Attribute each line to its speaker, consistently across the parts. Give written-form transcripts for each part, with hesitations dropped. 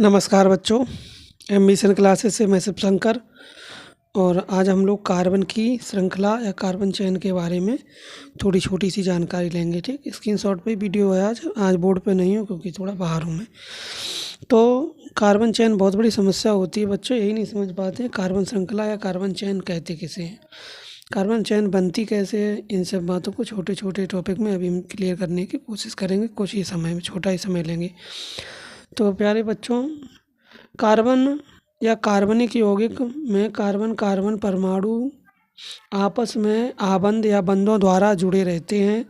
Speaker 1: नमस्कार बच्चों, ambition classes से मैं शिवशंकर। और आज हम लोग कार्बन की श्रृंखला या कार्बन चेन के बारे में थोड़ी छोटी सी जानकारी लेंगे। ठीक, स्क्रीनशॉट पे वीडियो है। आज बोर्ड पे नहीं हूँ क्योंकि थोड़ा बाहर हूँ मैं। तो कार्बन चेन बहुत बड़ी समस्या होती है बच्चों, यही नहीं समझ पाते कार्बन श्रृंखला या कार्बन चेन कहते किसे हैं, कार्बन चेन बनती कैसे है। इन सब बातों को छोटे छोटे टॉपिक में अभी हम क्लियर करने की कोशिश करेंगे। कुछ ही समय में, छोटा ही समय लेंगे। तो प्यारे बच्चों, कार्बन या कार्बनिक यौगिक में कार्बन कार्बन परमाणु आपस में आबंध या बंधों द्वारा जुड़े रहते हैं।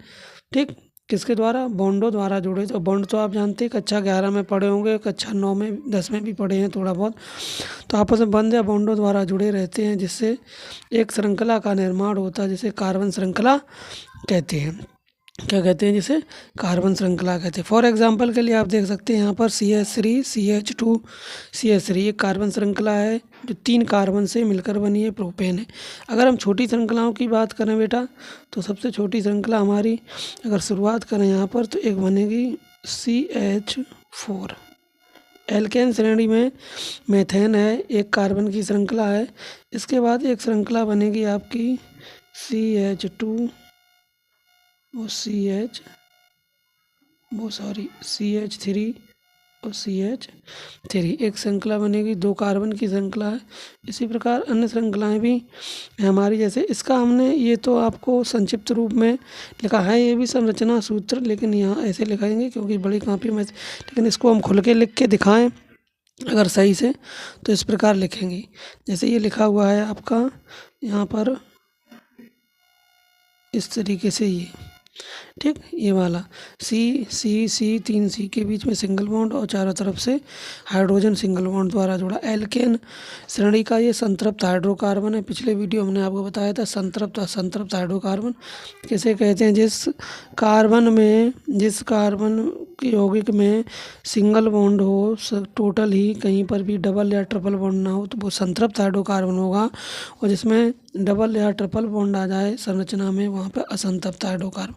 Speaker 1: ठीक, किसके द्वारा? बॉन्डों द्वारा जुड़े। तो बॉन्ड तो आप जानते हैं, कक्षा 11 में पढ़े होंगे, कक्षा 9 में 10 में भी पढ़े हैं थोड़ा बहुत। तो आपस में बंध या बॉन्डों द्वारा जुड़े रहते हैं, जिससे एक श्रृंखला का निर्माण होता है, जिसे कार्बन श्रृंखला कहते हैं। क्या कहते हैं? जिसे कार्बन श्रृंखला कहते हैं। फॉर एग्जांपल के लिए आप देख सकते हैं यहाँ पर CH3 CH2 CH3 एक कार्बन श्रृंखला है जो 3 कार्बन से मिलकर बनी है, प्रोपेन है। अगर हम छोटी श्रृंखलाओं की बात करें बेटा, तो सबसे छोटी श्रृंखला हमारी अगर शुरुआत करें यहाँ पर, तो एक बनेगी CH4। एल्केन श्रेणी में मेथेन है, एक कार्बन की श्रृंखला है। इसके बाद एक श्रृंखला बनेगी आपकी CH2 और CH3 और CH3, एक श्रृंखला बनेगी, 2 कार्बन की श्रृंखला है। इसी प्रकार अन्य श्रृंखलाएं भी हमारी, जैसे इसका हमने ये तो आपको संक्षिप्त रूप में लिखा है, ये भी संरचना सूत्र, लेकिन यहाँ ऐसे लिखाएंगे क्योंकि बड़ी कॉपी में, लेकिन इसको हम खुल के लिख के दिखाएं अगर सही से, तो इस प्रकार लिखेंगे। जैसे ये लिखा हुआ है आपका यहाँ पर इस तरीके से, ये ठीक, ये वाला C 3 C के बीच में सिंगल बॉन्ड और चारों तरफ से हाइड्रोजन सिंगल बॉन्ड द्वारा जुड़ा। एल्केन श्रेणी का ये संतृप्त हाइड्रोकार्बन है। पिछले वीडियो हमने आपको बताया था संतृप्त असंतृप्त हाइड्रोकार्बन किसे कहते हैं। जिस कार्बन के यौगिक में सिंगल बॉन्ड हो, टोटल ही कहीं पर भी डबल या ट्रिपल बॉन्ड ना हो, तो वो संतृप्त हाइड्रोकार्बन होगा। और जिसमें डबल या ट्रिपल बॉन्ड आ जाए संरचना में, वहाँ पे असंतृप्त हाइड्रोकार्बन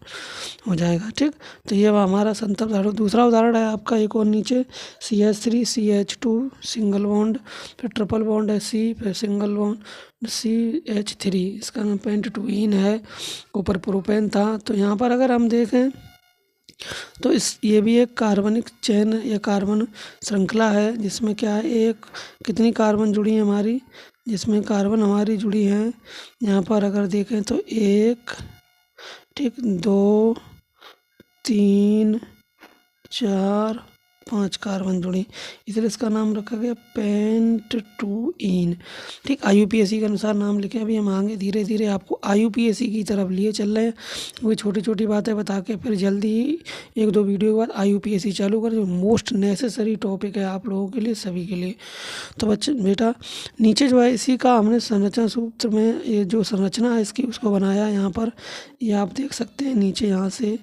Speaker 1: हो जाएगा। ठीक, तो ये हमारा संतृप्त हाइड्रो। दूसरा उदाहरण है आपका एक और नीचे, CH3 CH2 सिंगल बॉन्ड, फिर ट्रिपल बॉन्ड है C, फिर सिंगल बॉन्ड CH3, इसका नाम पेंटटूइन है, ऊपर प्रोपेन था। तो यहाँ पर अगर हम देखें तो ये भी एक कार्बनिक चेन या कार्बन श्रृंखला है, जिसमें क्या है, एक कितनी कार्बन जुड़ी है हमारी, जिसमें कार्बन हमारी जुड़ी है यहाँ पर अगर देखें तो 1, ठीक, 2, 3, 4, 5 कार्बन जुड़ी, इसलिए इसका नाम रखा गया पेंटटूइन। ठीक, IUPAC के अनुसार नाम लिखे। अभी हम आगे धीरे धीरे आपको IUPAC की तरफ लिए चल रहे हैं, वही छोटी छोटी बातें बता के फिर जल्दी ही 1-2 वीडियो के बाद IUPAC चालू कर, जो मोस्ट नेसेसरी टॉपिक है आप लोगों के लिए, सभी के लिए। तो बच्चे बेटा, नीचे जो है इसी का हमने संरचना सूत्र में ये जो संरचना है इसकी, उसको बनाया यहाँ पर, ये आप देख सकते हैं नीचे, यहाँ से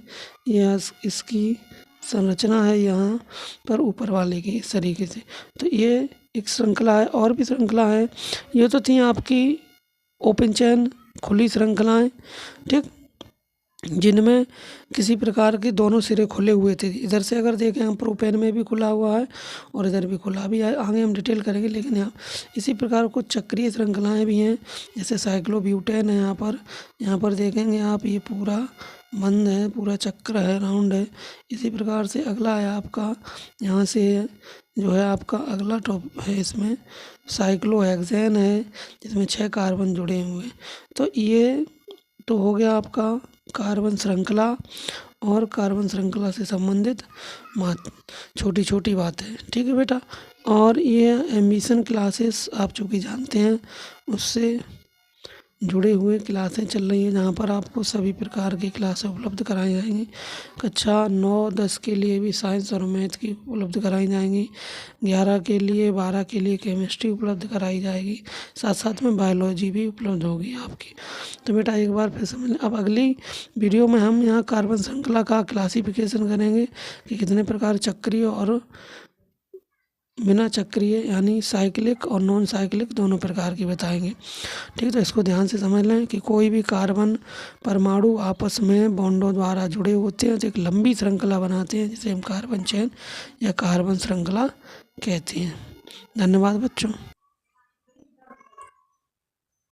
Speaker 1: ये इसकी संरचना है यहाँ पर ऊपर वाले की, इस तरीके से। तो ये एक श्रृंखला है। और भी श्रृंखला है, ये तो थी आपकी ओपन चेन, खुली श्रृंखलाएं, ठीक, जिनमें किसी प्रकार के दोनों सिरे खुले हुए थे। इधर से अगर देखें हम, प्रोपेन में भी खुला हुआ है और इधर भी खुला भी है, आगे हम डिटेल करेंगे। लेकिन यहाँ इसी प्रकार कुछ चक्रीय श्रृंखलाएं भी हैं, जैसे साइक्लोब्यूटेन है। यहाँ पर देखेंगे आप, ये पूरा बंद है, पूरा चक्र है, राउंड है। इसी प्रकार से अगला है आपका, यहाँ से जो है आपका अगला टॉप है, इसमें साइक्लोहेक्सेन है, जिसमें 6 कार्बन जुड़े हुए हैं। तो ये तो हो गया आपका कार्बन श्रृंखला और कार्बन श्रृंखला से संबंधित छोटी छोटी बातें। ठीक है बेटा, और ये एम्बिशन क्लासेस आप चूँकि जानते हैं, उससे जुड़े हुए क्लासें चल रही हैं, जहाँ पर आपको सभी प्रकार की क्लासें उपलब्ध कराई जाएंगी। कक्षा 9-10 के लिए भी साइंस और मैथ की उपलब्ध कराई जाएंगी, 11 के लिए, 12 के लिए केमिस्ट्री उपलब्ध कराई जाएगी, साथ साथ में बायोलॉजी भी उपलब्ध होगी आपकी। तो बेटा एक बार फिर समझ लें। अब अगली वीडियो में हम यहाँ कार्बन श्रृंखला का क्लासिफिकेशन करेंगे कि कितने प्रकार चक्रीय और बिना चक्रीय यानी साइक्लिक और नॉन साइक्लिक दोनों प्रकार की बताएंगे। ठीक है, तो इसको ध्यान से समझ लें कि कोई भी कार्बन परमाणु आपस में बॉन्डों द्वारा जुड़े होते हैं तो एक लंबी श्रृंखला बनाते हैं जिसे हम कार्बन चेन या कार्बन श्रृंखला कहते हैं। धन्यवाद बच्चों।